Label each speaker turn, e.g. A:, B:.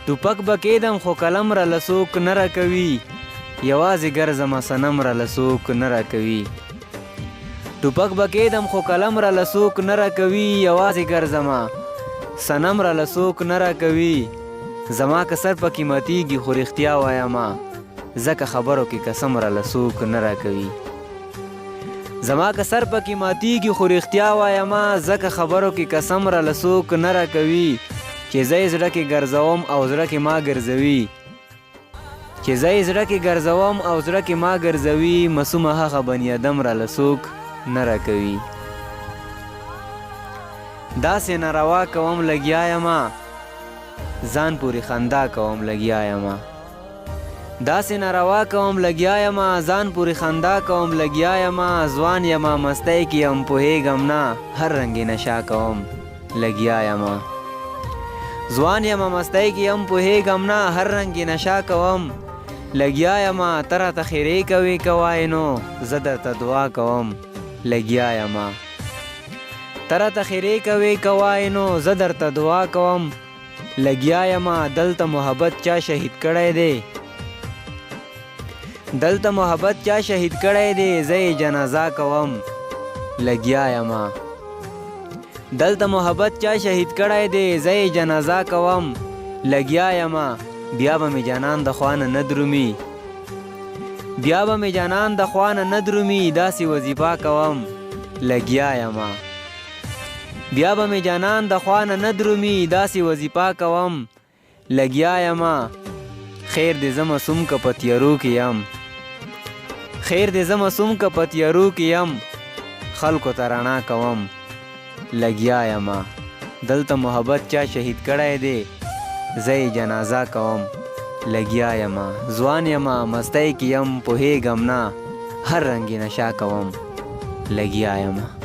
A: ټوپک به کېدم خو قلم را لڅوک نه راکوي یوازې ګرځمه صنم را لڅوک نه راکوي ټوپک به کېدم خو قلم را لڅوک نه راکوي یوازې ګرځمه صنم را لڅوک نه راکوي زما که سر پکې ماتیږي خو رښتیا وایمه ځکه خبرو کې قسم را لڅوک نه راکوي زما که سر پکې ماتیږي خو رښتیا وایمه ځکه خبرو کې قسم را لڅوک نه راکوي چې زه یې زړه کې ګرځوم او زړه کې ما ګرځوي چې زه یې زړه کې ګرځوم او زړه کې ما ګرځوي مسومه هغه بني ادم را لڅوک نه راکوي داسې ناروا کوم لګیا یمه ځان پورې خندا کوم لګیا یمه داسې ناروا کوم لګیا یمه ځان پورې خندا کوم لګیا یمه ځوان یمه مستی کې یم پوهېږم نه هر رنګې نشه کوم لګیا یمه ځوان یمه مستی کې یم پوهېږم نه هر رنګې نشه کوم لګیا یمه ته راته خیرې کوې که وایې نو زه درته دعا کوم لګیا یمه ته راته خیرې کوې که وایې نو زه درته دعا کوم لګیا یمه دلته محبت چا شهید کړی دی دلته محبت چا شهید کړی دی زه یې جنازه کوم لګیا یمه دلته محبت چا شهید کړی دی زه یې جنازه کوم لګیا یمه بیا به مې جانان د خوا نه نه درومي بیا به مې جانان د خوا نه نه درومي داسې وظیفه کوم لګیا یمه بیا به مې جانان د خوا نه نه درومي داسې وظیفه کوم لګیا یمه خیر دې زه مسوم که په تیارو کې یم خیر دې زه مسوم که په تیارو کې یم خلکو ته رڼا کوم لګیا یمه دلته محبت چا شهید کړی دی زه یې جنازه کوم لګیا یمه ځوان یمه مستی کې یم پوهېږم نه هر رنګې نشه کوم لګیا یمه